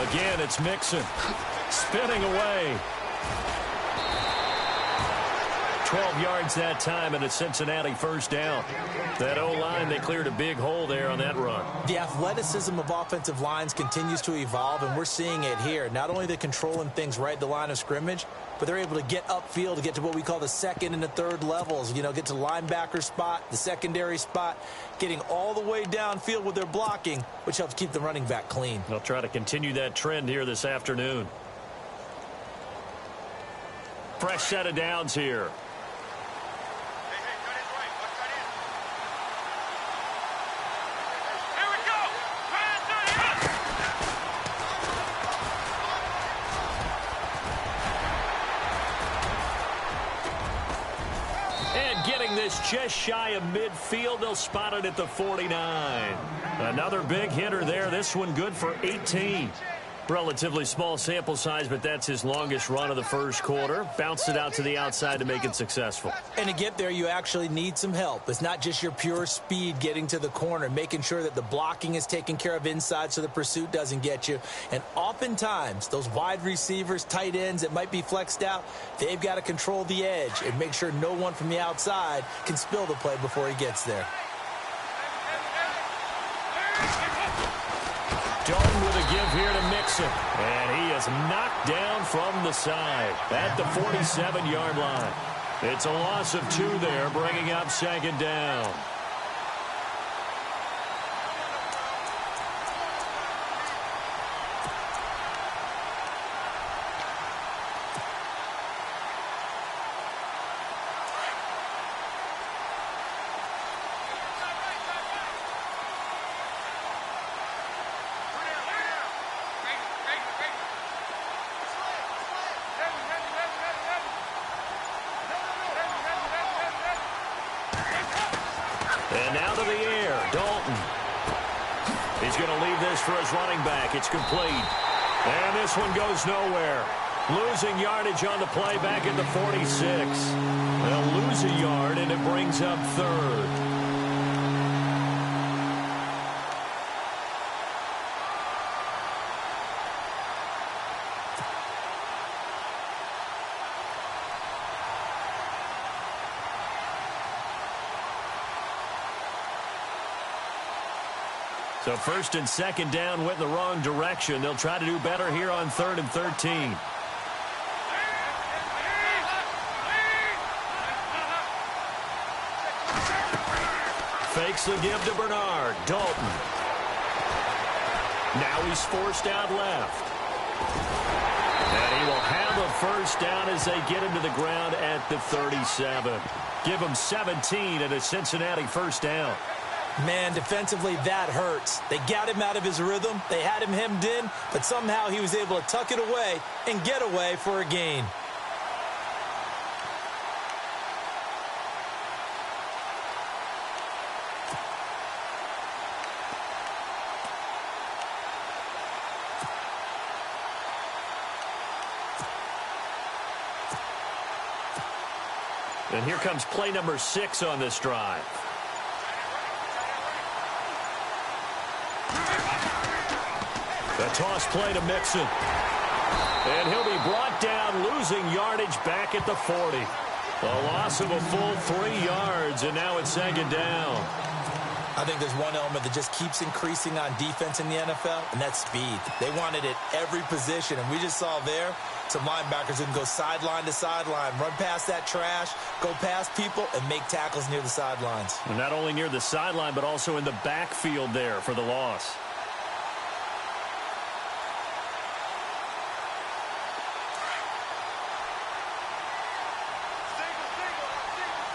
Again, it's Mixon. Spinning away. 12 yards that time and a Cincinnati first down. That O-line, they cleared a big hole there on that run. The athleticism of offensive lines continues to evolve, and we're seeing it here. Not only are they controlling things right at the line of scrimmage, but they're able to get upfield to get to what we call the second and the third levels. You know, get to the linebacker spot, the secondary spot, getting all the way downfield with their blocking, which helps keep the running back clean. They'll try to continue that trend here this afternoon. Fresh set of downs here. Just shy of midfield. They'll spot it at the 49. Another big hitter there. This one good for 18. Relatively small sample size, but that's his longest run of the first quarter. Bounced it out to the outside to make it successful. And to get there, you actually need some help. It's not just your pure speed getting to the corner, making sure that the blocking is taken care of inside so the pursuit doesn't get you. And oftentimes, those wide receivers, tight ends that might be flexed out, they've got to control the edge and make sure no one from the outside can spill the play before he gets there. Dalton with a give here to Mixon. And he is knocked down from the side at the 47-yard line. It's a loss of 2 there, bringing up second down. And now to the air, Dalton. He's going to leave this for his running back. It's complete. And this one goes nowhere. Losing yardage on the play back at the 46. They'll lose a yard, and it brings up third. So first and second down went in the wrong direction. They'll try to do better here on 3rd and 13. Fakes the give to Bernard. Dalton. Now he's forced out left. And he will have a first down as they get him to the ground at the 37. Give him 17 and a Cincinnati first down. Man, defensively, that hurts. They got him out of his rhythm. They had him hemmed in, but somehow he was able to tuck it away and get away for a gain. And here comes play number 6 on this drive. The toss play to Mixon. And he'll be brought down, losing yardage back at the 40. A loss of a full 3 yards, and now it's second down. I think there's one element that just keeps increasing on defense in the NFL, and that's speed. They want it at every position, and we just saw there some linebackers who can go sideline to sideline, run past that trash, go past people, and make tackles near the sidelines. And not only near the sideline, but also in the backfield there for the loss.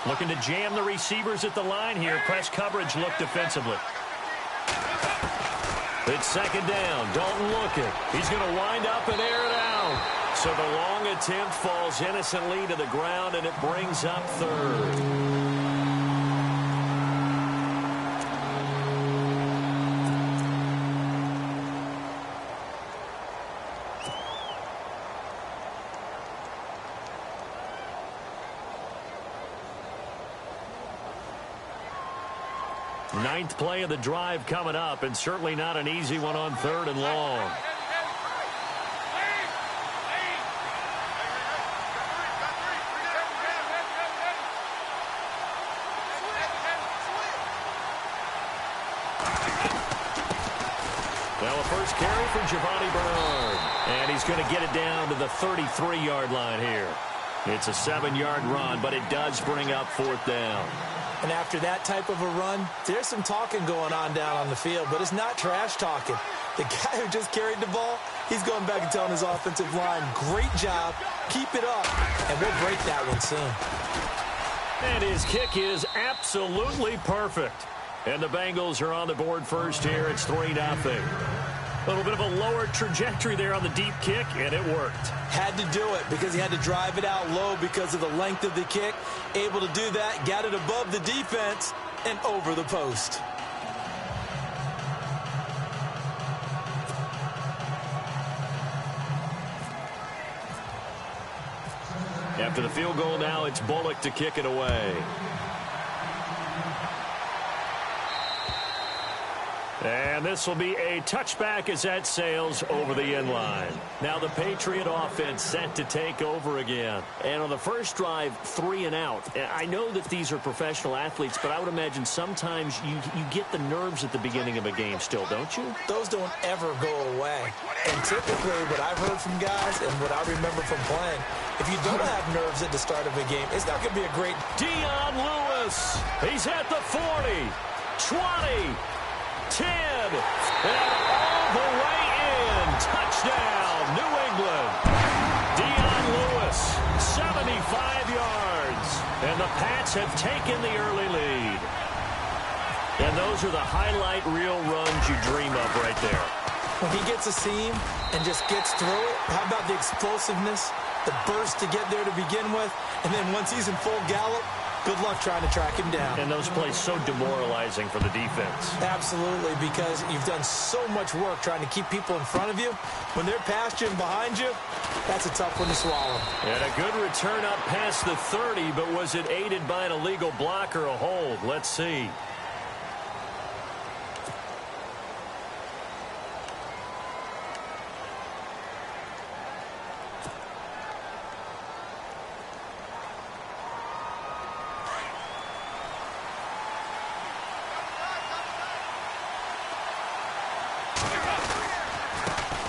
Looking to jam the receivers at the line here. Press coverage look defensively. It's second down. Dalton looking. He's going to wind up and air it out. So the long attempt falls innocently to the ground, and it brings up third. Ninth play of the drive coming up, and certainly not an easy one on 3rd and long. Now a first carry for Giovanni Bernard. And he's going to get it down to the 33-yard line here. It's a 7-yard run, but it does bring up 4th down. And after that type of a run, there's some talking going on down on the field, but it's not trash talking. The guy who just carried the ball, he's going back and telling his offensive line, great job, keep it up, and we'll break that one soon. And his kick is absolutely perfect. And the Bengals are on the board first here. It's 3-0. A little bit of a lower trajectory there on the deep kick, and it worked. Had to do it because he had to drive it out low because of the length of the kick. Able to do that, got it above the defense and over the post. After the field goal now, it's Bullock to kick it away. And this will be a touchback as that sails over the end line. Now the Patriot offense set to take over again. And on the first drive, 3 and out. I know that these are professional athletes, but I would imagine sometimes you get the nerves at the beginning of a game still, don't you? Those don't ever go away. And typically what I've heard from guys and what I remember from playing, if you don't have nerves at the start of a game, it's not going to be a great... Dion Lewis, he's at the 40, 20, 10, and all the way in. Touchdown, New England. Dion Lewis, 75 yards. And the Pats have taken the early lead. And those are the highlight reel runs you dream of right there. When he gets a seam and just gets through it, how about the explosiveness, the burst to get there to begin with, and then once he's in full gallop, good luck trying to track him down. And those plays so demoralizing for the defense. Absolutely, because you've done so much work trying to keep people in front of you. When they're past you and behind you, that's a tough one to swallow. And a good return up past the 30, but was it aided by an illegal block or a hold? Let's see.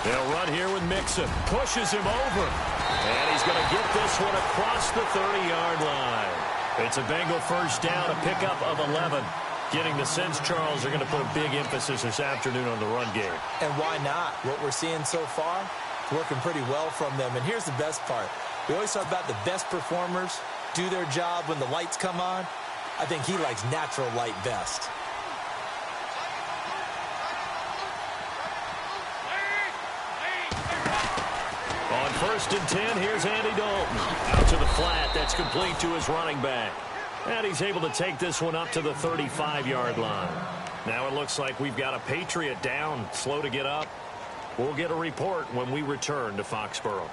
They'll run here with Mixon. Pushes him over. And he's going to get this one across the 30-yard line. It's a Bengal first down, a pickup of 11. Getting the sense Charles are going to put a big emphasis this afternoon on the run game. And why not? What we're seeing so far, working pretty well from them. And here's the best part. We always talk about the best performers do their job when the lights come on. I think he likes natural light best. On 1st and 10, here's Andy Dalton. Out to the flat. That's complete to his running back. And he's able to take this one up to the 35-yard line. Now it looks like we've got a Patriot down, slow to get up. We'll get a report when we return to Foxborough.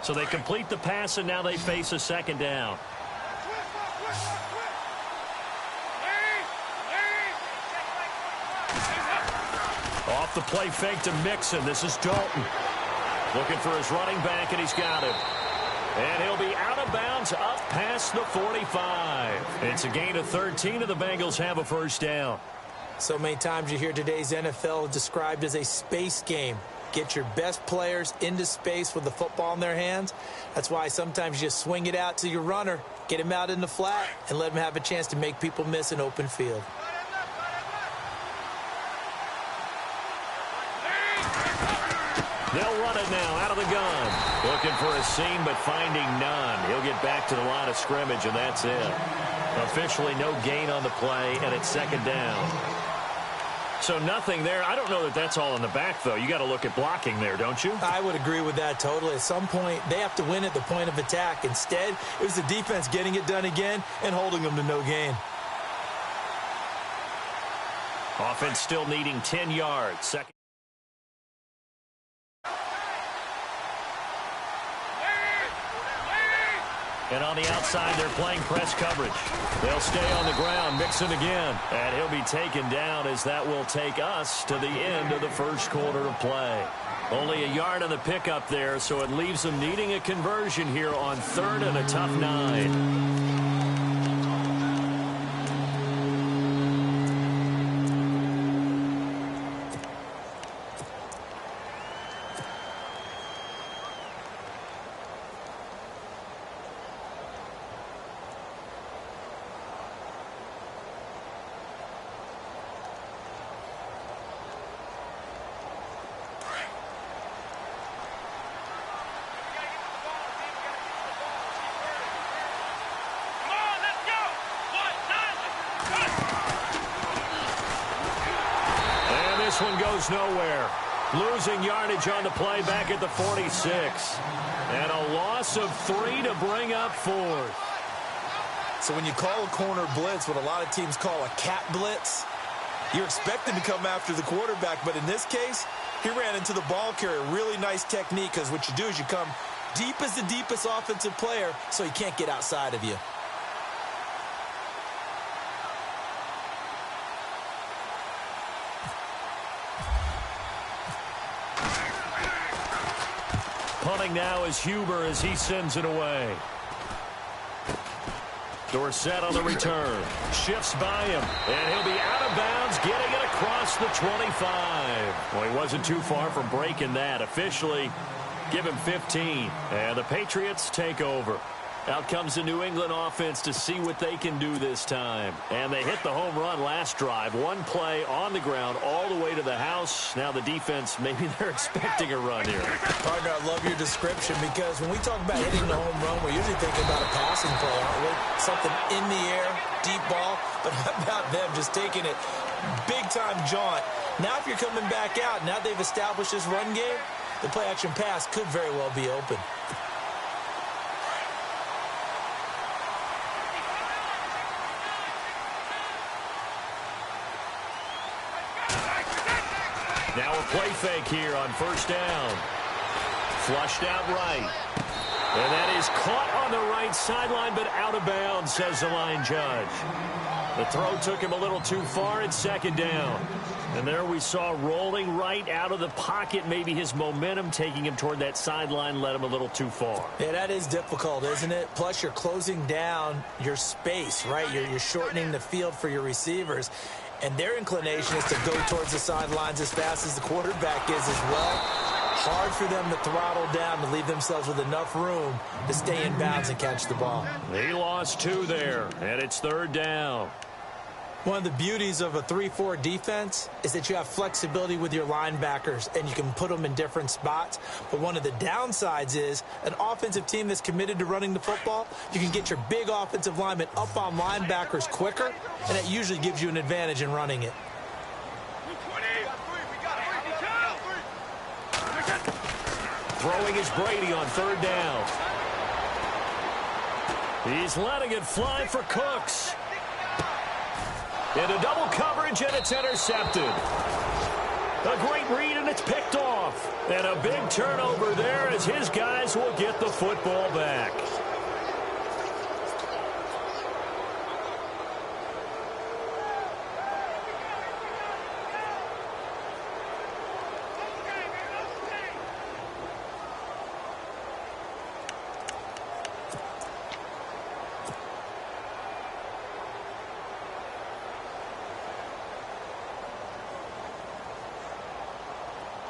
So they complete the pass, and now they face a second down. Off the play fake to Mixon. This is Dalton. Looking for his running back, and he's got him. And he'll be out of bounds up past the 45. It's a gain of 13, and the Bengals have a first down. So many times you hear today's NFL described as a space game. Get your best players into space with the football in their hands. That's why sometimes you just swing it out to your runner, get him out in the flat, and let him have a chance to make people miss an open field. They'll run it now out of the gun. Looking for a seam, but finding none. He'll get back to the line of scrimmage, and that's it. Officially no gain on the play, and it's second down. So nothing there. I don't know that that's all in the back, though. You got to look at blocking there, don't you? I would agree with that totally. At some point, they have to win at the point of attack. Instead, it was the defense getting it done again and holding them to no gain. Offense still needing 10 yards. Second. And on the outside, they're playing press coverage. They'll stay on the ground, mixing again. And he'll be taken down as that will take us to the end of the first quarter of play. Only a yard on the pickup there, so it leaves them needing a conversion here on 3rd and a tough 9. This one goes nowhere. Losing yardage on the play back at the 46. And a loss of 3 to bring up 4th. So when you call a corner blitz, what a lot of teams call a cat blitz, you're expecting to come after the quarterback. But in this case, he ran into the ball carrier. Really nice technique, because what you do is you come deep as the deepest offensive player so he can't get outside of you. Punting now is Huber as he sends it away. Dorsett on the return. Shifts by him. And he'll be out of bounds, getting it across the 25. Well, he wasn't too far from breaking that. Officially, give him 15. And the Patriots take over. Out comes the New England offense to see what they can do this time. And they hit the home run last drive. One play on the ground all the way to the house. Now the defense, maybe they're expecting a run here. Partner, I love your description, because when we talk about hitting the home run, we're usually thinking about a passing play, aren't we? Something in the air, deep ball. But how about them just taking it big-time jaunt? Now if you're coming back out, now they've established this run game, the play-action pass could very well be open. Now a play fake here on first down. Flushed out right. And that is caught on the right sideline, but out of bounds, says the line judge. The throw took him a little too far at second down. And there we saw rolling right out of the pocket. Maybe his momentum taking him toward that sideline led him a little too far. Yeah, that is difficult, isn't it? Plus, you're closing down your space, right? You're shortening the field for your receivers. And their inclination is to go towards the sidelines as fast as the quarterback is as well. Hard for them to throttle down to leave themselves with enough room to stay in bounds and catch the ball. He lost 2 there, and it's third down. One of the beauties of a 3-4 defense is that you have flexibility with your linebackers and you can put them in different spots. But one of the downsides is an offensive team that's committed to running the football, you can get your big offensive linemen up on linebackers quicker, and that usually gives you an advantage in running it. Throwing is Brady on third down. He's letting it fly for Cooks. Into double coverage, and it's intercepted. A great read, and it's picked off. And a big turnover there as his guys will get the football back.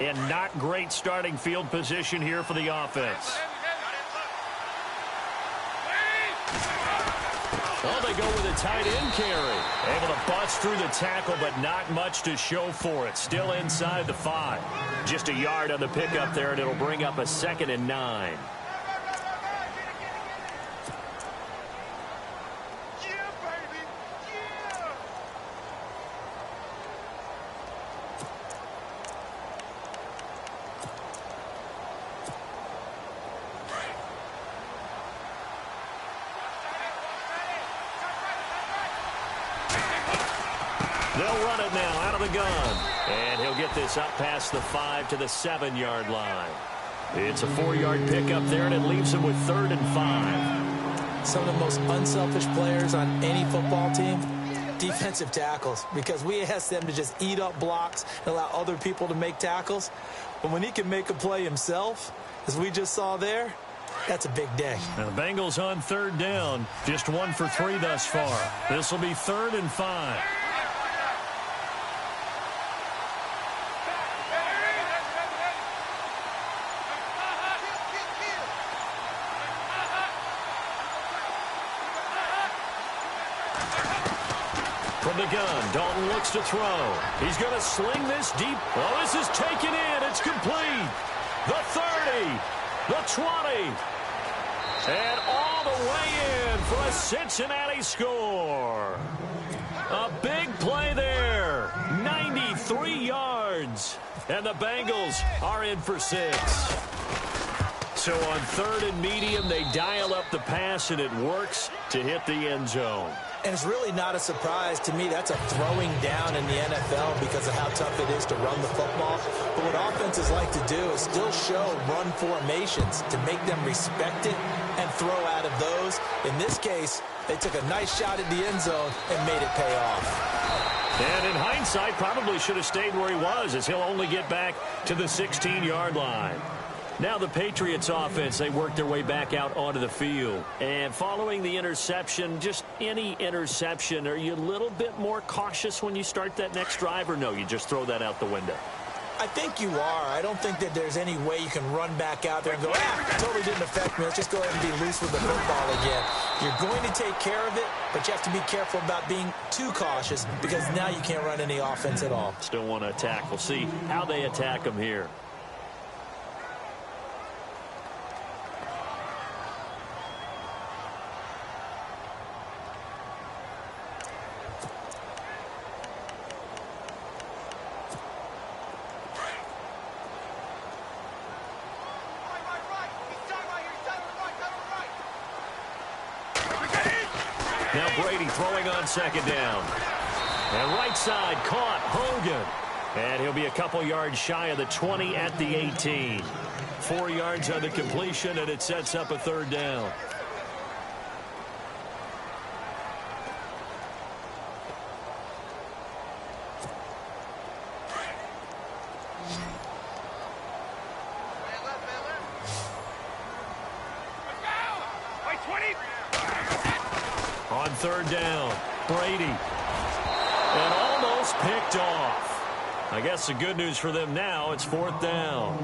And not great starting field position here for the offense. Well, they go with a tight end carry. Able to bust through the tackle, but not much to show for it. Still inside the 5. Just a yard on the pickup there, and it'll bring up a 2nd and 9. They'll run it now out of the gun. And he'll get this up past the 5 to the 7-yard line. It's a 4-yard pickup there, and it leaves him with 3rd and 5. some of the most unselfish players on any football team? Defensive tackles, because we ask them to just eat up blocks and allow other people to make tackles. But when he can make a play himself, as we just saw there, that's a big day. Now the Bengals on third down, just 1 for 3 thus far. This will be 3rd and 5. From the gun, Dalton looks to throw. He's going to sling this deep. Oh, this is taken in. It's complete. The 30, the 20, and all the way in for a Cincinnati score. A big play there. 93 yards. And the Bengals are in for 6. So on 3rd and medium, they dial up the pass, and it works to hit the end zone. And it's really not a surprise to me. That's a throwing down in the NFL because of how tough it is to run the football. But what offenses like to do is still show run formations to make them respect it and throw out of those. In this case, they took a nice shot at the end zone and made it pay off. And in hindsight, probably should have stayed where he was, as he'll only get back to the 16-yard line. Now the Patriots offense, they work their way back out onto the field. And following the interception, just any interception, are you a little bit more cautious when you start that next drive, or no, you just throw that out the window? I think you are. I don't think that there's any way you can run back out there and go, totally didn't affect me. Let's just go ahead and be loose with the football again. You're going to take care of it, but you have to be careful about being too cautious because now you can't run any offense at all. Still want to attack. We'll see how they attack them here. Now Brady throwing on 2nd down. And right side caught Hogan. And he'll be a couple yards shy of the 20 at the 18. 4 yards on the completion, and it sets up a 3rd down. On 3rd down, Brady. And almost picked off. I guess the good news for them now, it's 4th down.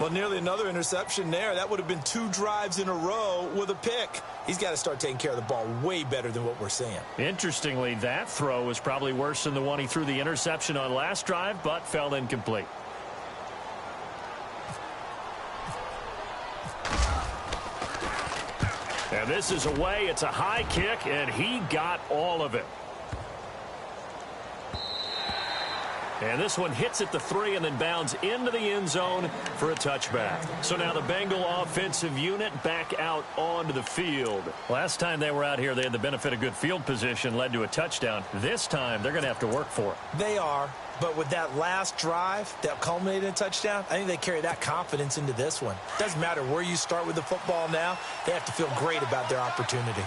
Well, nearly another interception there. That would have been 2 drives in a row with a pick. He's got to start taking care of the ball way better than what we're seeing. Interestingly, that throw was probably worse than the one he threw the interception on last drive, but fell incomplete. And this is away. It's a high kick, and he got all of it. And this one hits at the 3 and then bounds into the end zone for a touchback. So now the Bengal offensive unit back out onto the field. Last time they were out here, they had the benefit of good field position, led to a touchdown. This time, they're going to have to work for it. They are. But with that last drive that culminated in a touchdown, I think they carry that confidence into this one. Doesn't matter where you start with the football now. They have to feel great about their opportunity.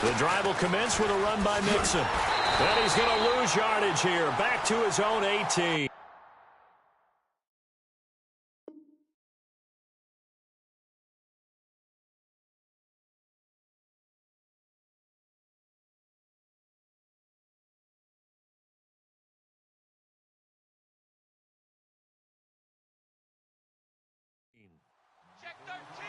The drive will commence with a run by Mixon. And he's going to lose yardage here. Back to his own 18. Check 13.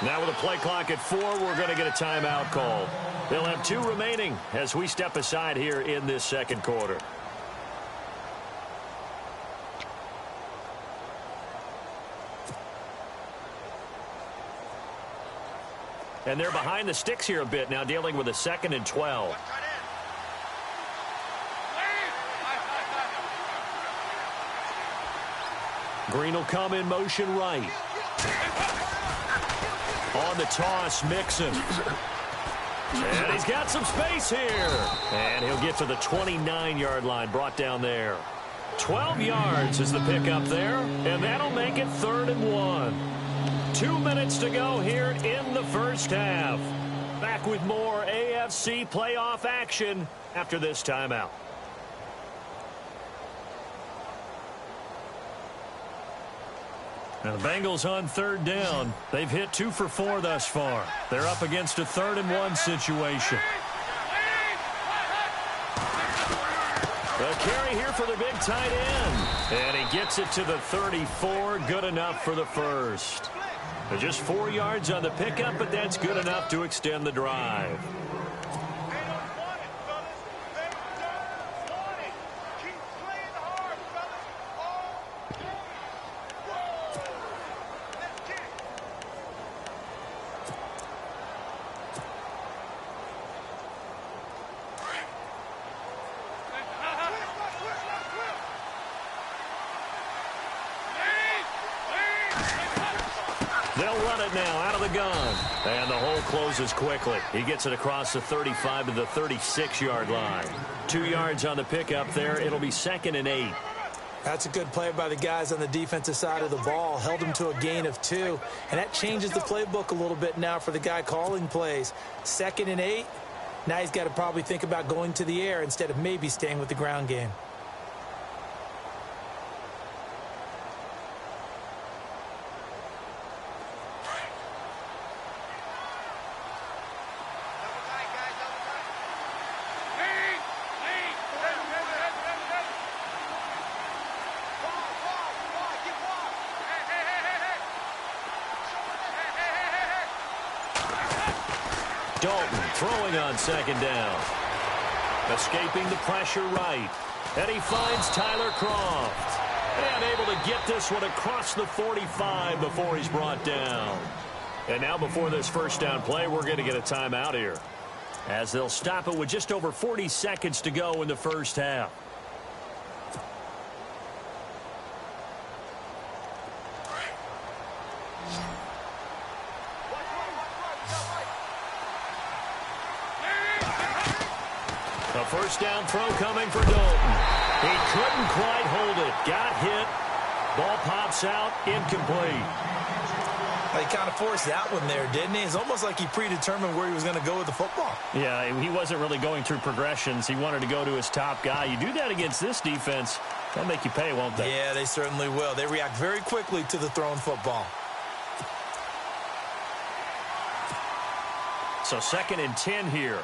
Now with a play clock at 4, we're going to get a timeout call. They'll have 2 remaining as we step aside here in this 2nd quarter. And they're behind the sticks here a bit now, dealing with a 2nd and 12. Green will come in motion right. On the toss, Mixon. And he's got some space here. And he'll get to the 29-yard line, brought down there. 12 yards is the pickup there, and that'll make it 3rd and 1. 2 minutes to go here in the first half. Back with more AFC playoff action after this timeout. Now the Bengals on 3rd down. They've hit 2 for 4 thus far. They're up against a 3rd and 1 situation. A carry here for the big tight end. And he gets it to the 34. Good enough for the first. They're just 4 yards on the pickup, but that's good enough to extend the drive. They'll run it now out of the gun. And the hole closes quickly. He gets it across the 35 to the 36-yard line. 2 yards on the pickup there. It'll be 2nd and 8. That's a good play by the guys on the defensive side of the ball. Held him to a gain of 2. And that changes the playbook a little bit now for the guy calling plays. 2nd and 8. Now he's got to probably think about going to the air instead of maybe staying with the ground game. Dalton throwing on 2nd down. Escaping the pressure right. And he finds Tyler Kroft. And able to get this one across the 45 before he's brought down. And now before this first down play, we're going to get a timeout here, as they'll stop it with just over 40 seconds to go in the first half. A first down throw coming for Dalton. He couldn't quite hold it. Got hit. Ball pops out. Incomplete. He kind of forced that one there, didn't he? It's almost like he predetermined where he was going to go with the football. Yeah, he wasn't really going through progressions. He wanted to go to his top guy. You do that against this defense, they'll make you pay, won't they? Yeah, they certainly will. They react very quickly to the thrown football. So 2nd and 10 here.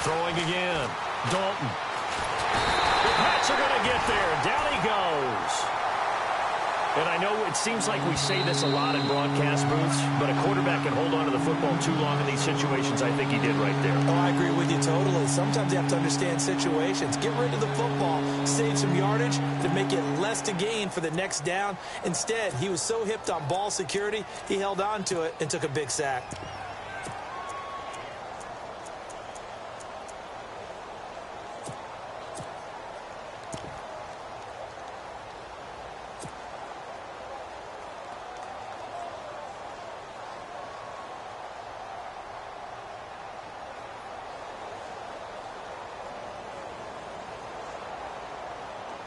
Throwing again. Dalton. The Pats are going to get there. Down he goes. And I know it seems like we say this a lot in broadcast booths, but a quarterback can hold on to the football too long in these situations. I think he did right there. Oh, I agree with you totally. Sometimes you have to understand situations. Get rid of the football. Save some yardage to make it less to gain for the next down. Instead, he was so hipped on ball security, he held on to it and took a big sack.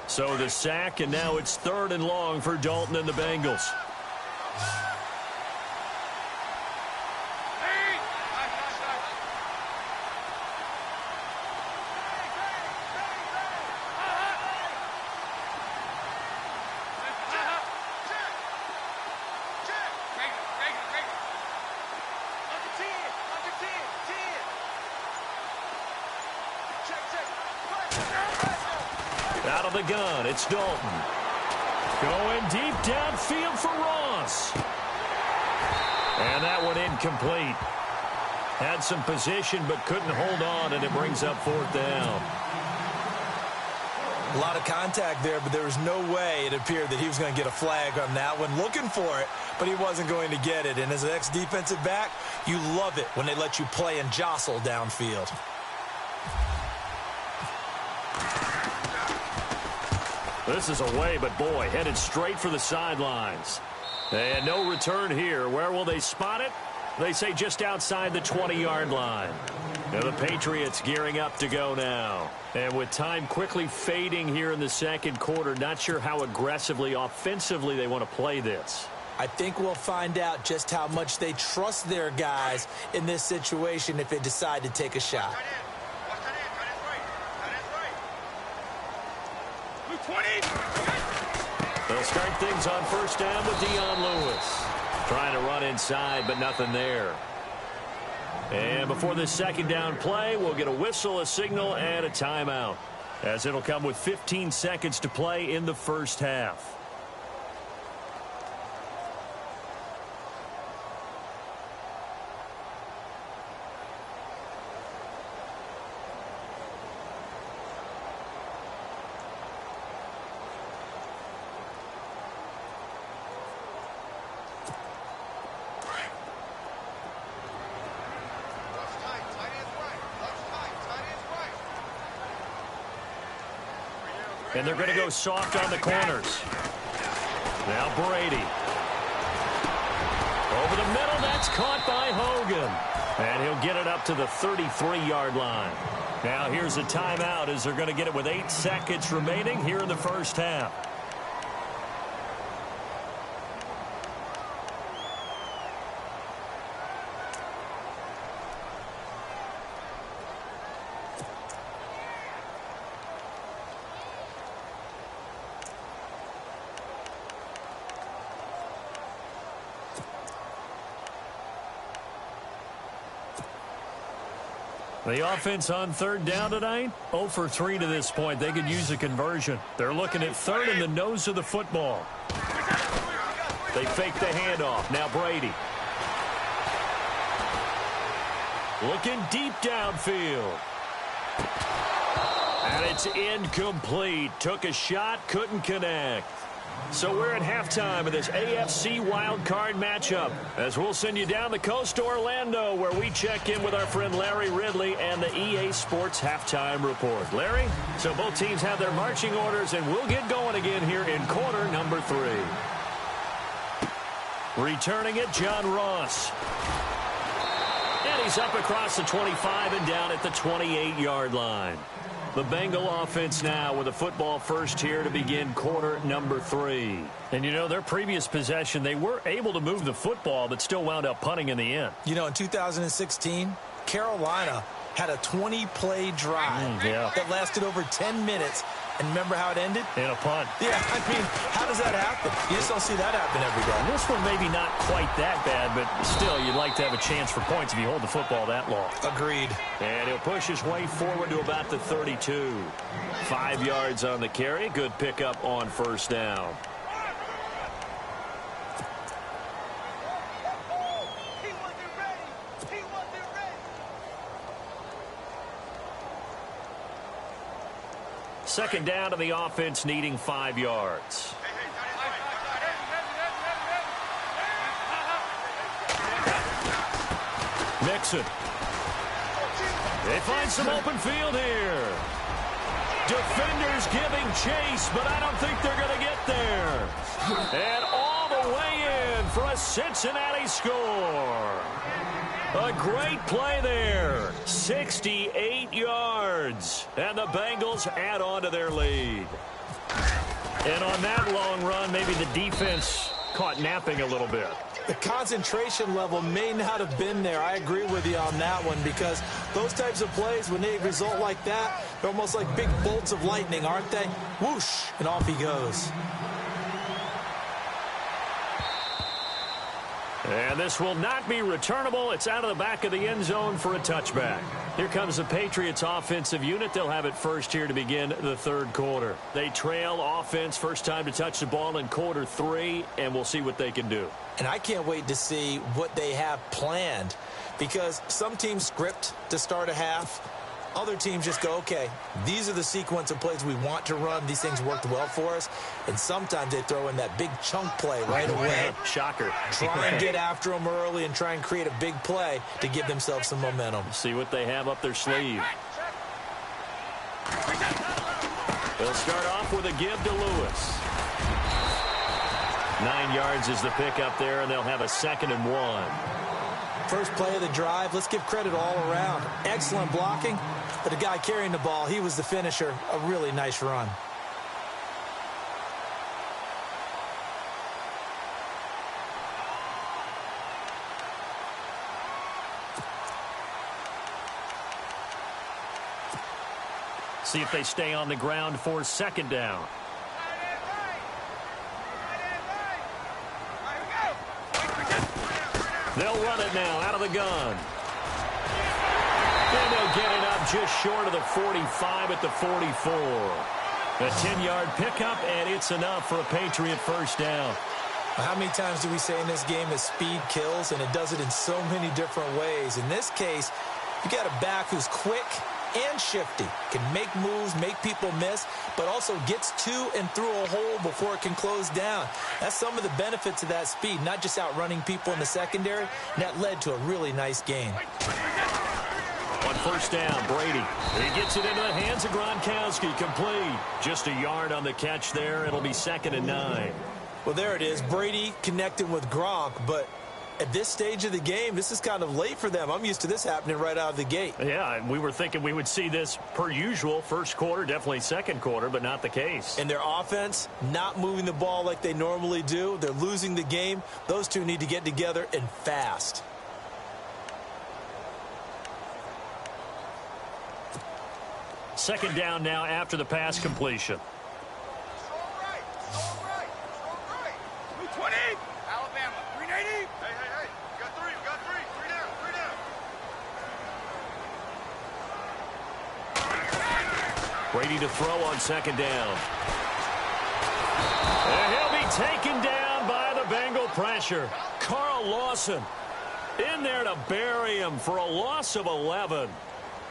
So the sack, and now it's 3rd and long for Dalton and the Bengals. Out of the gun, it's Dalton. Going deep downfield for Ross. And that one incomplete. Had some position but couldn't hold on, and it brings up 4th down. A lot of contact there, but there was no way it appeared that he was going to get a flag on that one. Looking for it, but he wasn't going to get it. And as an ex-defensive back, you love it when they let you play and jostle downfield. This is away, but boy, headed straight for the sidelines. And no return here. Where will they spot it? They say just outside the 20-yard line. Now the Patriots gearing up to go now. And with time quickly fading here in the second quarter, not sure how aggressively, offensively they want to play this. I think we'll find out just how much they trust their guys in this situation if they decide to take a shot. They'll start things on first down with Dion Lewis. Trying to run inside, but nothing there. And before this second down play, we'll get a whistle, a signal, and a timeout, as it'll come with 15 seconds to play in the first half. And they're going to go soft on the corners. Now Brady. Over the middle, that's caught by Hogan. And he'll get it up to the 33-yard line. Now here's a timeout as they're going to get it with 8 seconds remaining here in the first half. The offense on third down tonight, 0 for 3 to this point. They could use a conversion. They're looking at third in the nose of the football. They fake the handoff. Now Brady. Looking deep downfield. And it's incomplete. Took a shot, couldn't connect. So we're at halftime of this AFC wildcard matchup, as we'll send you down the coast to Orlando, where we check in with our friend Larry Ridley and the EA Sports Halftime Report. Larry, so both teams have their marching orders, and we'll get going again here in quarter number 3. Returning it, John Ross. And he's up across the 25 and down at the 28-yard line. The Bengal offense now with a football first here to begin quarter number 3. And, you know, their previous possession, they were able to move the football, but still wound up punting in the end. You know, in 2016, Carolina had a 20-play drive that lasted over 10 minutes. And remember how it ended? In a punt. Yeah, I mean, how does that happen? You just don't see that happen every day. This one maybe not quite that bad, but still, you'd like to have a chance for points if you hold the football that long. Agreed. And he'll push his way forward to about the 32. 5 yards on the carry. Good pickup on first down. Second down to the offense, needing 5 yards. Mixon. They find some open field here. Defenders giving chase, but I don't think they're going to get there. And all the way in for a Cincinnati score. A great play there. 68 yards. And the Bengals add on to their lead. And on that long run, maybe the defense caught napping a little bit. The concentration level may not have been there. I agree with you on that one, because those types of plays, when they result like that, they're almost like big bolts of lightning, aren't they? Whoosh, and off he goes. And this will not be returnable. It's out of the back of the end zone for a touchback. Here comes the Patriots offensive unit. They'll have it first here to begin the third quarter. They trail offense, first time to touch the ball in quarter 3, and we'll see what they can do. And I can't wait to see what they have planned, because some teams script to start a half. Other teams just go, okay, these are the sequence of plays we want to run. These things worked well for us. And sometimes they throw in that big chunk play right away. Shocker. Try and get after them early and try and create a big play to give themselves some momentum. See what they have up their sleeve. They'll start off with a give to Lewis. 9 yards is the pick up there, and they'll have a 2nd and 1. First play of the drive, let's give credit all around. Excellent blocking, but the guy carrying the ball, he was the finisher. A really nice run. See if they stay on the ground for 2nd down. They'll run it now out of the gun. And they'll get it up just short of the 45 at the 44. A 10-yard pickup, and it's enough for a Patriot first down. How many times do we say in this game that speed kills, and it does it in so many different ways? In this case, you got a back who's quick and shifty, can make moves, make people miss, but also gets to and through a hole before it can close down. That's some of the benefits of that speed, not just outrunning people in the secondary, and that led to a really nice game. On first down, Brady. He gets it into the hands of Gronkowski, complete. Just a yard on the catch there. It'll be 2nd and 9. Well, there it is. Brady connecting with Gronk, but at this stage of the game, this is kind of late for them. I'm used to this happening right out of the gate. Yeah, we were thinking we would see this per usual. First quarter, definitely 2nd quarter, but not the case. And their offense not moving the ball like they normally do. They're losing the game. Those two need to get together and fast. Second down now after the pass completion. Brady to throw on 2nd down. And he'll be taken down by the Bengal pressure. Carl Lawson in there to bury him for a loss of 11.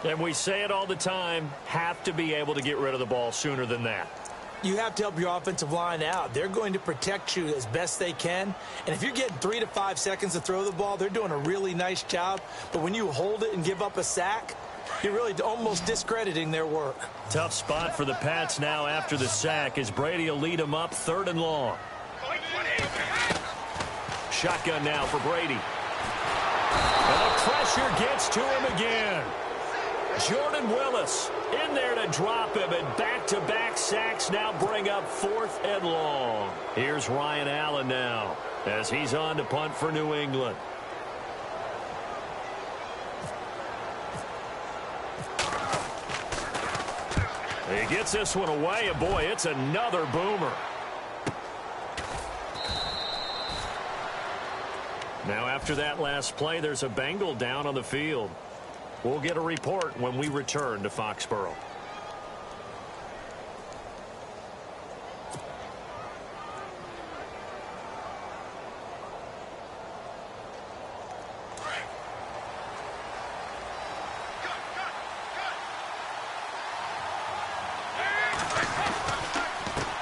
And we say it all the time, have to be able to get rid of the ball sooner than that. You have to help your offensive line out. They're going to protect you as best they can. And if you're getting 3 to 5 seconds to throw the ball, they're doing a really nice job. But when you hold it and give up a sack, you're really almost discrediting their work. Tough spot for the Pats now after the sack as Brady will lead them up 3rd and long. Shotgun now for Brady. And the pressure gets to him again. Jordan Willis in there to drop him, and back-to-back sacks now bring up 4th and long. Here's Ryan Allen now as he's on to punt for New England. He gets this one away, and boy, it's another boomer. Now after that last play, there's a Bengal down on the field. We'll get a report when we return to Foxborough.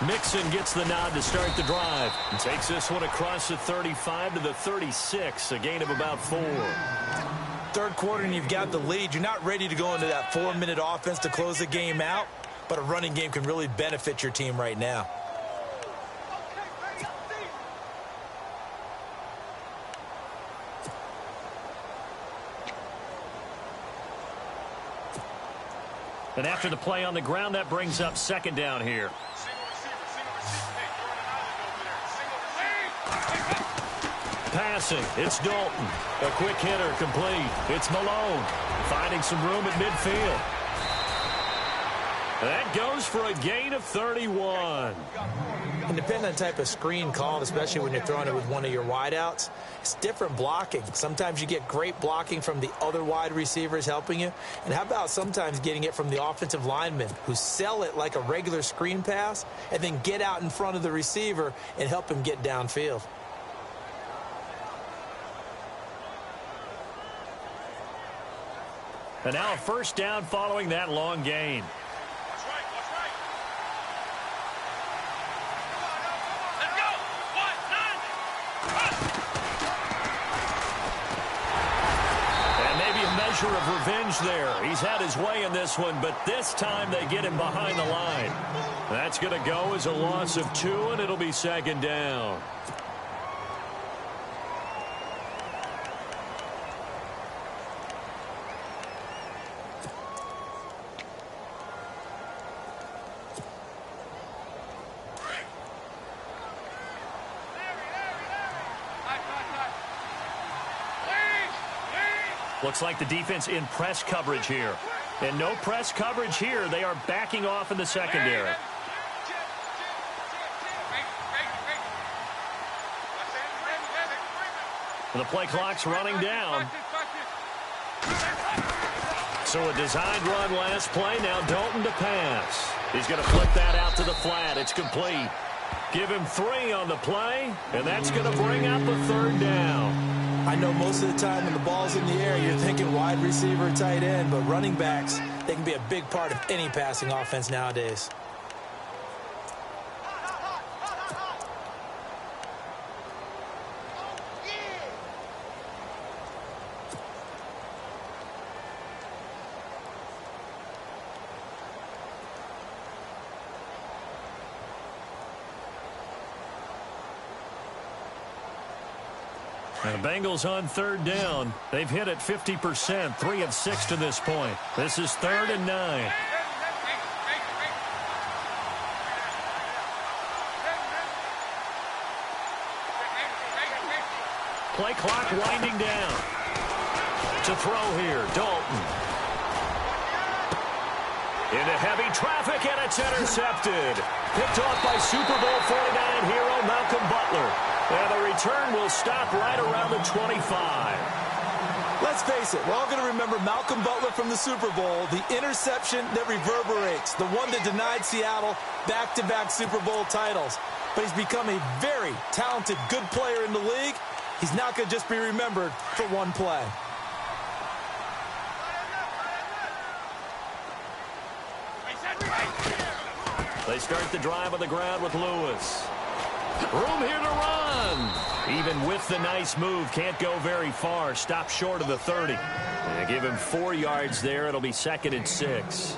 Mixon gets the nod to start the drive and takes this one across the 35 to the 36, a gain of about 4. Third quarter and you've got the lead. You're not ready to go into that 4-minute offense to close the game out, but a running game can really benefit your team right now. And after the play on the ground, that brings up 2nd down here. Passing, it's Dalton. A quick hitter, complete. It's Malone, finding some room at midfield. That goes for a gain of 31. And depending on the type of screen called, especially when you're throwing it with one of your wideouts, it's different blocking. Sometimes you get great blocking from the other wide receivers helping you. And how about sometimes getting it from the offensive linemen who sell it like a regular screen pass and then get out in front of the receiver and help him get downfield. And now a first down following that long gain. Watch right, watch right. Let's go. 1, 9. And maybe a measure of revenge there. He's had his way in this one, but this time they get him behind the line. That's going to go as a loss of 2, and it'll be second down. Looks like the defense in press coverage here. And no press coverage here. They are backing off in the secondary. The play clock's running down. So a designed run last play. Now Dalton to pass. He's going to flip that out to the flat. It's complete. Give him 3 on the play, and that's going to bring up a third down. I know most of the time when the ball's in the air, you're thinking wide receiver, tight end, but running backs, they can be a big part of any passing offense nowadays. And the Bengals on third down. They've hit it 50%, 3 of 6 to this point. This is 3rd and 9. Play clock winding down. To throw here, Dalton. Into heavy traffic, and it's intercepted. Picked off by Super Bowl 49 hero Malcolm Butler. And the return will stop right around the 25. Let's face it, we're all going to remember Malcolm Butler from the Super Bowl, the interception that reverberates, the one that denied Seattle back-to-back Super Bowl titles. But he's become a very talented, good player in the league. He's not going to just be remembered for one play. They start the drive on the ground with Lewis. Room here to run. Even with the nice move, can't go very far. Stop short of the 30. And give him 4 yards there. It'll be 2nd and 6.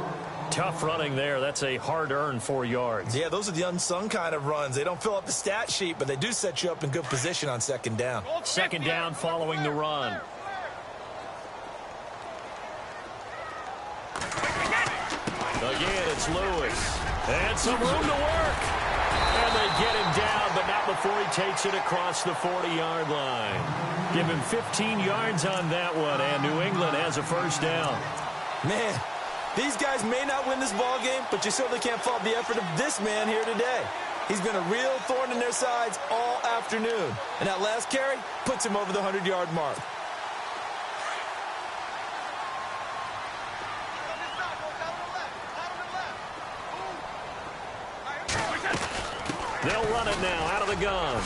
Tough running there. That's a hard-earned 4 yards. Yeah, those are the unsung kind of runs. They don't fill up the stat sheet, but they do set you up in good position on 2nd down. 2nd down following the run. Again, it's Lewis. And some room to work. And they get him down, but not before he takes it across the 40-yard line. Give him 15 yards on that one, and New England has a first down. Man, these guys may not win this ball game, but you certainly can't fault the effort of this man here today. He's been a real thorn in their sides all afternoon. And that last carry puts him over the 100-yard mark. They'll run it now out of the gun.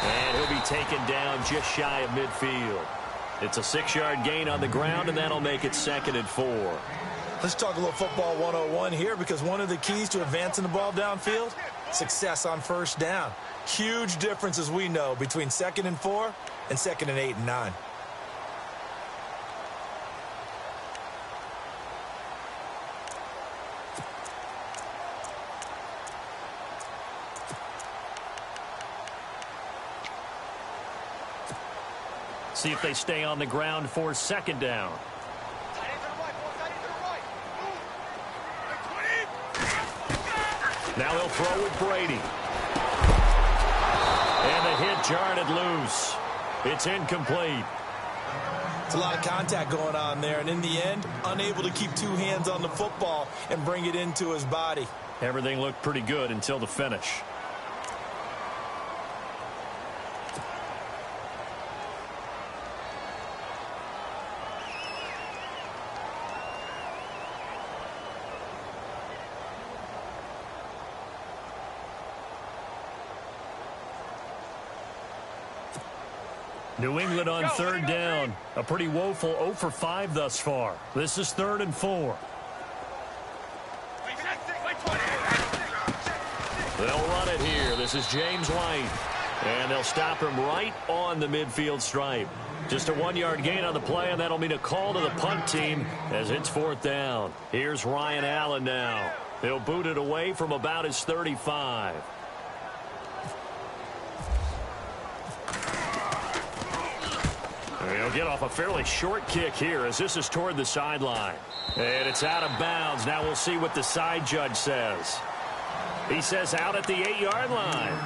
And he'll be taken down just shy of midfield. It's a 6-yard gain on the ground, and that'll make it 2nd and 4. Let's talk a little football 101 here, because one of the keys to advancing the ball downfield, success on first down. Huge difference, as we know, between 2nd and 4 and 2nd and 8 and 9. See if they stay on the ground for 2nd down. Now they'll throw with Brady. And the hit jarred it loose. It's incomplete. It's a lot of contact going on there, and in the end, unable to keep 2 hands on the football and bring it into his body. Everything looked pretty good until the finish. New England on third down. A pretty woeful 0 for 5 thus far. This is 3rd and 4. They'll run it here. This is James White. And they'll stop him right on the midfield stripe. Just a 1-yard gain on the play, and that'll mean a call to the punt team as it's 4th down. Here's Ryan Allen now. He'll boot it away from about his 35. He'll get off a fairly short kick here as this is toward the sideline. And it's out of bounds. Now we'll see what the side judge says. He says out at the 8-yard line.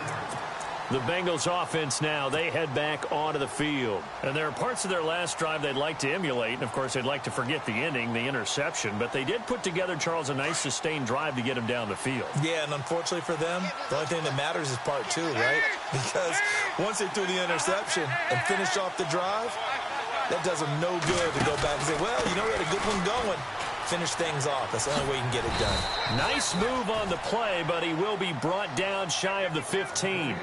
The Bengals offense now, they head back onto the field. And there are parts of their last drive they'd like to emulate. And, of course, they'd like to forget the ending, the interception. But they did put together, Charles, a nice sustained drive to get him down the field. Yeah, and unfortunately for them, the only thing that matters is part 2, right? Because once they threw the interception and finished off the drive, that does them no good to go back and say, well, you know, we had a good one going. Finish things off. That's the only way you can get it done. Nice move on the play, but he will be brought down shy of the 15.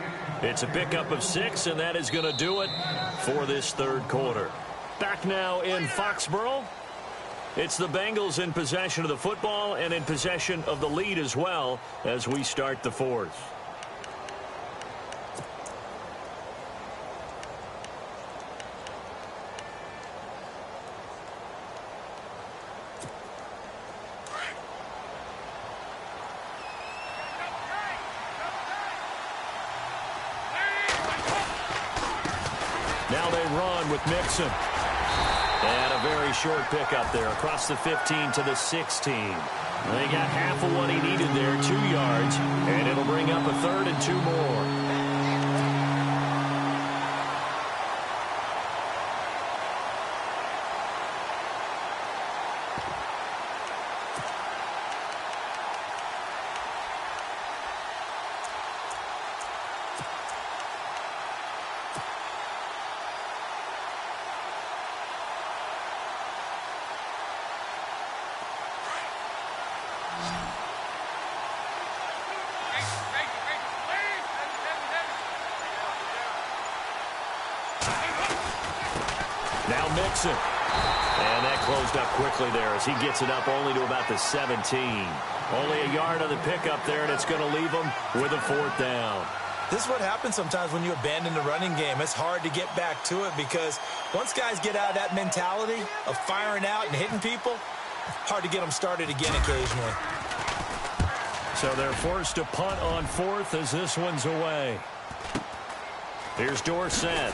It's a pickup of 6, and that is going to do it for this 3rd quarter. Back now in Foxborough. It's the Bengals in possession of the football and in possession of the lead as well as we start the 4th. Now they run with Mixon. And a very short pickup there across the 15 to the 16. They got half of what he needed there, 2 yards, and it'll bring up a 3rd and 2 more. Now Mixon. And that closed up quickly there as he gets it up only to about the 17. Only a yard on the pickup there, and it's going to leave him with a 4th down. This is what happens sometimes when you abandon the running game. It's hard to get back to it because once guys get out of that mentality of firing out and hitting people, hard to get them started again occasionally. So they're forced to punt on 4th as this one's away. Here's Dorsett.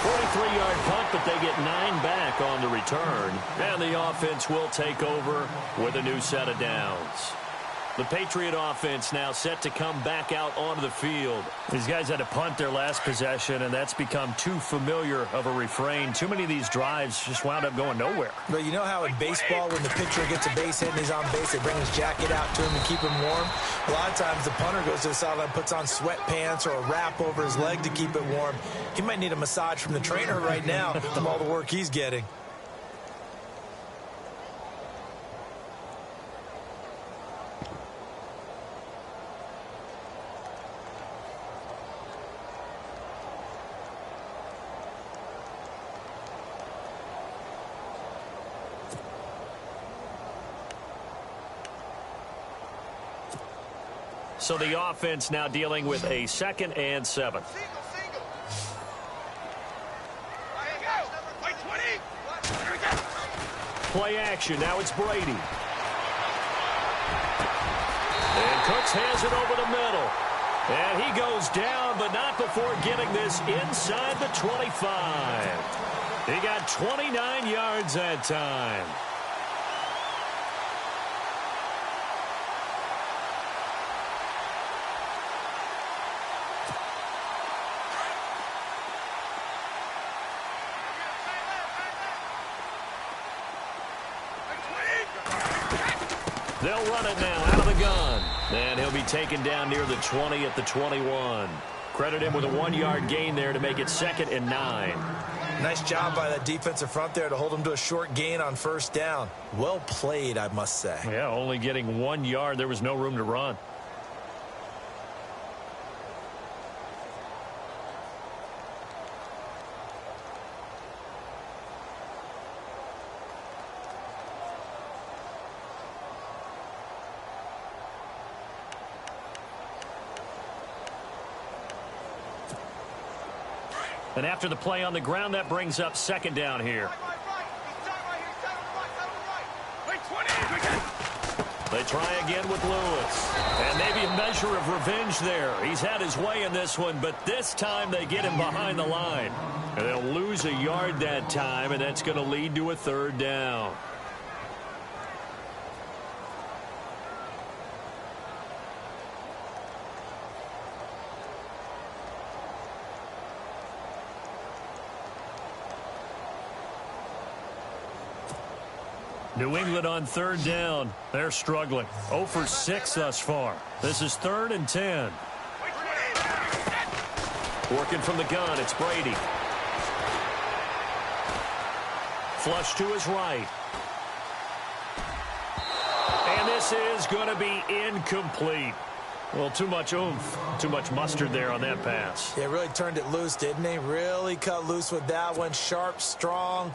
43-yard punt, but they get 9 back on the return. And the offense will take over with a new set of downs. The Patriot offense now set to come back out onto the field. These guys had to punt their last possession, and that's become too familiar of a refrain. Too many of these drives just wound up going nowhere. But you know how in baseball, when the pitcher gets a base hit and he's on base, they bring his jacket out to him to keep him warm? A lot of times the punter goes to the sideline, puts on sweatpants or a wrap over his leg to keep it warm. He might need a massage from the trainer right now from all the work he's getting. So the offense now dealing with a 2nd and 7. Play action. Now it's Brady. And Cooks has it over the middle. And he goes down, but not before getting this inside the 25. He got 29 yards that time. They'll run it now out of the gun. And he'll be taken down near the 20 at the 21. Credit him with a 1-yard gain there to make it 2nd and 9. Nice job by that defensive front there to hold him to a short gain on 1st down. Well played, I must say. Yeah, only getting 1 yard. There was no room to run. And after the play on the ground, that brings up second down here. They try again with Lewis. And maybe a measure of revenge there. He's had his way in this one, but this time they get him behind the line. And they'll lose a yard that time, and that's going to lead to a third down. New England on third down. They're struggling. 0 for 6 thus far. This is 3rd and 10. Working from the gun, it's Brady. Flush to his right. And this is going to be incomplete. Well, too much oomph, too much mustard there on that pass. They really turned it loose, didn't they? Really cut loose with that one. Sharp, strong.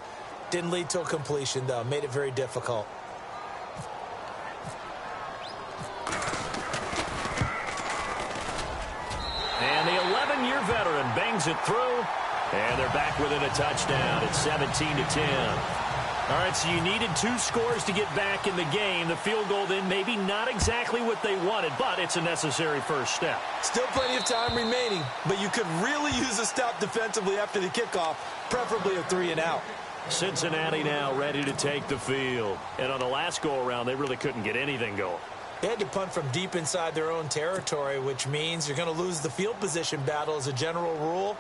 Didn't lead to a completion, though. Made it very difficult. And the 11-year veteran bangs it through. And they're back within a touchdown. It's 17-10. All right, so you needed 2 scores to get back in the game. The field goal then maybe not exactly what they wanted, but it's a necessary first step. Still plenty of time remaining, but you could really use a stop defensively after the kickoff, preferably a 3-and-out. Cincinnati now ready to take the field. And on the last go-around, they really couldn't get anything going. They had to punt from deep inside their own territory, which means you're going to lose the field position battle as a general rule.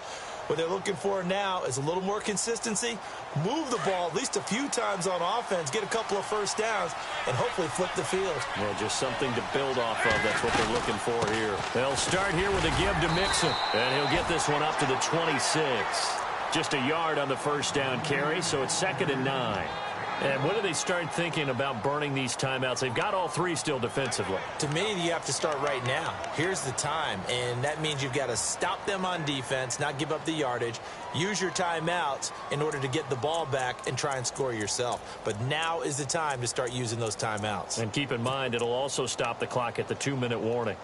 What they're looking for now is a little more consistency, move the ball at least a few times on offense, get a couple of first downs, and hopefully flip the field. Well, just something to build off of. That's what they're looking for here. They'll start here with a give to Mixon, and he'll get this one up to the 26. Just a yard on the first down carry, so it's 2nd and 9. And when do they start thinking about burning these timeouts? They've got all 3 still defensively. To me, you have to start right now. Here's the time, and that means you've got to stop them on defense, not give up the yardage, use your timeouts in order to get the ball back and try and score yourself. But now is the time to start using those timeouts. And keep in mind, it'll also stop the clock at the 2-minute warning.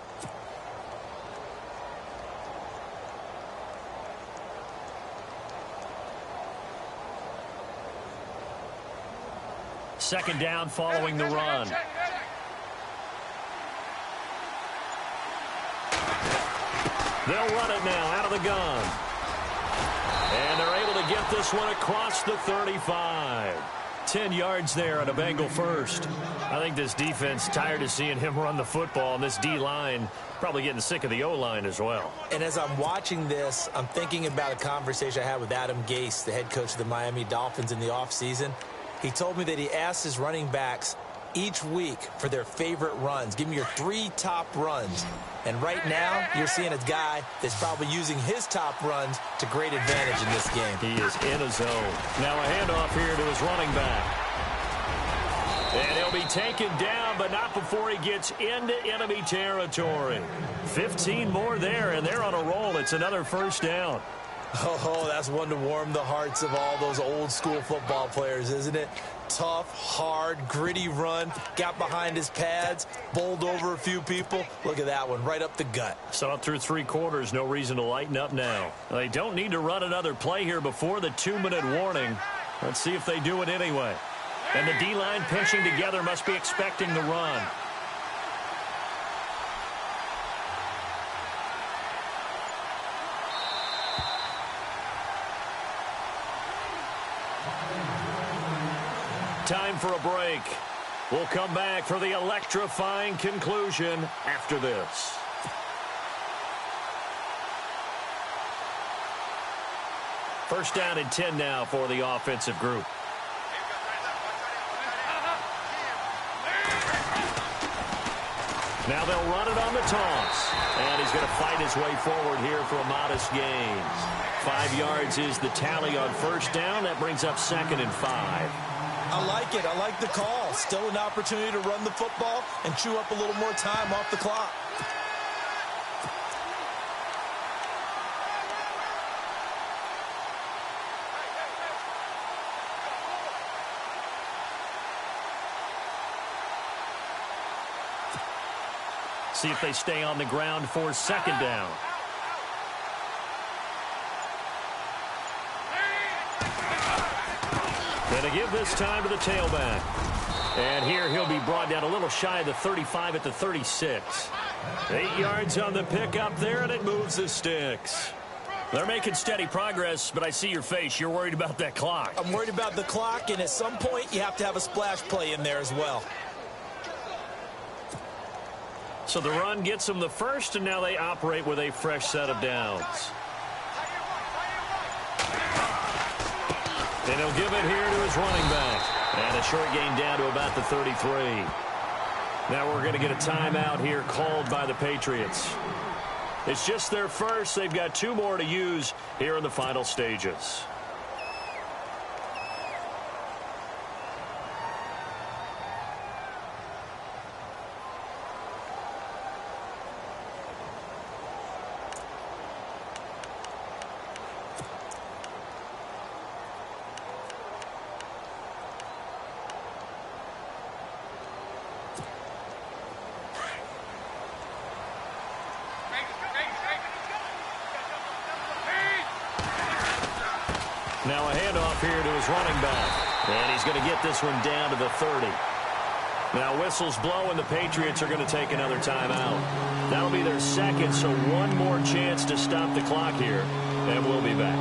Second down following the run. They'll run it now out of the gun. And they're able to get this one across the 35. 10 yards there on a Bengal first. I think this defense tired of seeing him run the football, and this D-line probably getting sick of the O-line as well. And as I'm watching this, I'm thinking about a conversation I had with Adam Gase, the head coach of the Miami Dolphins in the offseason. He told me that he asked his running backs each week for their favorite runs. Give me your 3 top runs. And right now, you're seeing a guy that's probably using his top runs to great advantage in this game. He is in a zone. Now a handoff here to his running back. And he'll be taken down, but not before he gets into enemy territory. 15 more there, and they're on a roll. It's another first down. Oh, that's one to warm the hearts of all those old-school football players, isn't it? Tough, hard, gritty run, got behind his pads, bowled over a few people. Look at that one, right up the gut. Saw it through 3 quarters, no reason to lighten up now. They don't need to run another play here before the 2-minute warning. Let's see if they do it anyway. And the D-line pinching together must be expecting the run. Time for a break. We'll come back for the electrifying conclusion after this. First down and 10 now for the offensive group. Now they'll run it on the toss. And he's going to fight his way forward here for a modest gain. 5 yards is the tally on first down. That brings up 2nd and 5. I like it. I like the call. Still an opportunity to run the football and chew up a little more time off the clock. See if they stay on the ground for second down. And they give this time to the tailback. And here he'll be brought down a little shy of the 35 at the 36. 8 yards on the pickup there, and it moves the sticks. They're making steady progress, but I see your face. You're worried about that clock. I'm worried about the clock, and at some point, you have to have a splash play in there as well. So the run gets them the first, and now they operate with a fresh set of downs. And he'll give it here to his running back. And a short gain down to about the 33. Now we're going to get a timeout here called by the Patriots. It's just their first. They've got 2 more to use here in the final stages. Now a handoff here to his running back. And he's going to get this one down to the 30. Now whistles blow, and the Patriots are going to take another timeout. That'll be their second, so one more chance to stop the clock here. And we'll be back.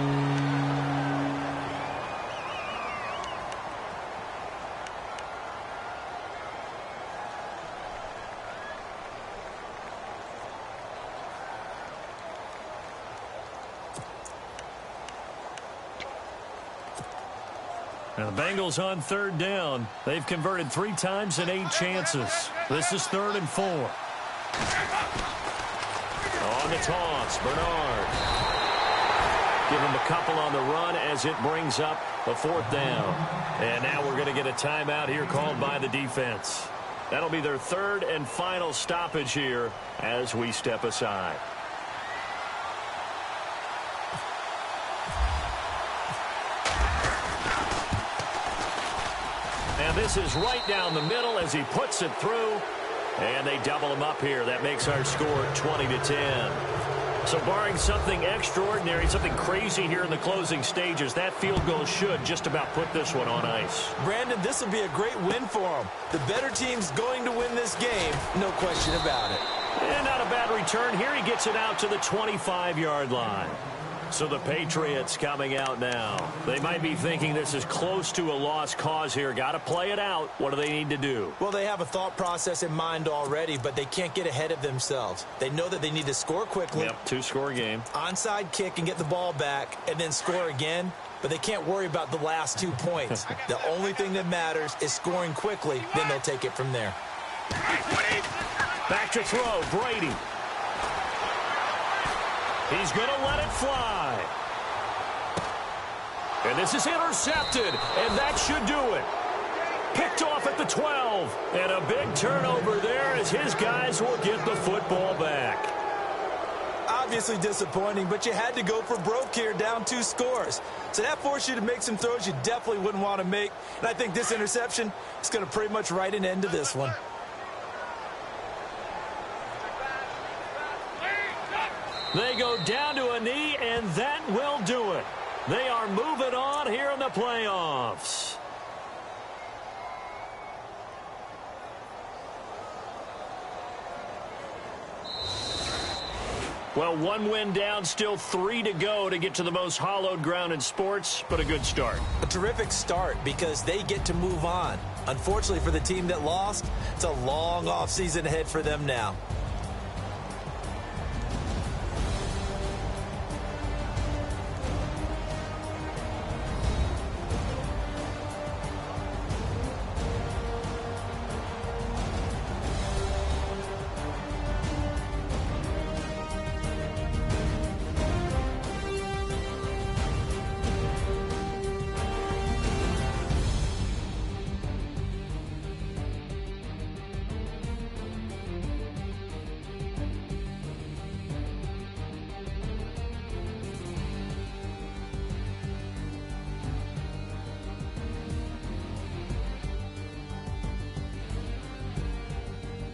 Now the Bengals on 3rd down. They've converted 3 times in 8 chances. This is 3rd and 4. On the toss, Bernard. Give him a couple on the run as it brings up a 4th down. And now we're going to get a timeout here called by the defense. That'll be their 3rd and final stoppage here as we step aside. And this is right down the middle as he puts it through. And they double him up here. That makes our score 20-10. So barring something extraordinary, something crazy here in the closing stages, that field goal should just about put this one on ice. Brandon, this will be a great win for them. The better team's going to win this game, no question about it. And not a bad return here. He gets it out to the 25-yard line. So the Patriots coming out now. They might be thinking this is close to a lost cause here. Got to play it out. What do they need to do? Well, they have a thought process in mind already, but they can't get ahead of themselves. They know that they need to score quickly. Yep, 2-score game. Onside kick and get the ball back and then score again. But they can't worry about the last 2 points. The only thing that matters is scoring quickly. Then they'll take it from there. Back to throw, Brady. He's going to let it fly. And this is intercepted, and that should do it. Picked off at the 12, and a big turnover there as his guys will get the football back. Obviously disappointing, but you had to go for broke here, down 2 scores. So that forced you to make some throws you definitely wouldn't want to make. And I think this interception is going to pretty much write an end to this one. They go down to a knee, and that will do it. They are moving on here in the playoffs. Well, 1 win down, still 3 to go to get to the most hallowed ground in sports, but a good start. A terrific start because they get to move on. Unfortunately for the team that lost, it's a long offseason ahead for them now.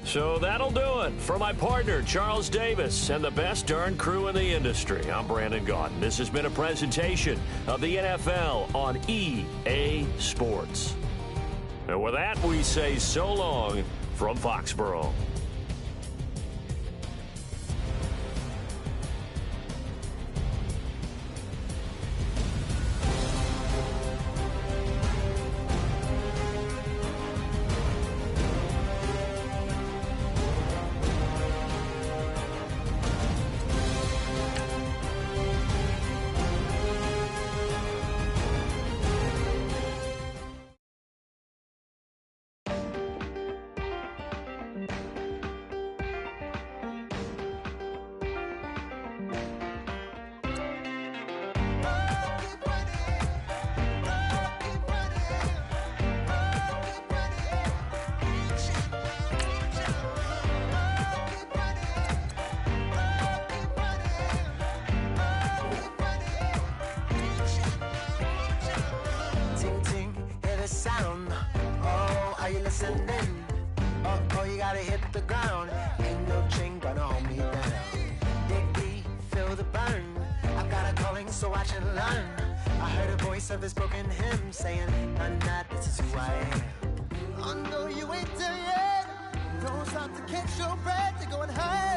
So that'll do it. For my partner, Charles Davis, and the best darn crew in the industry, I'm Brandon Gaudin. This has been a presentation of the NFL on EA Sports. And with that, we say so long from Foxborough. Sound. Oh, are you listening? Oh, you gotta hit the ground. Ain't no chain gonna hold me down. Dig deep, feel the burn. I've got a calling, so watch and learn. I heard a voice of this broken hymn saying, "None that this is who I am." I know you ain't there yet. Don't stop to catch your breath. You're going high.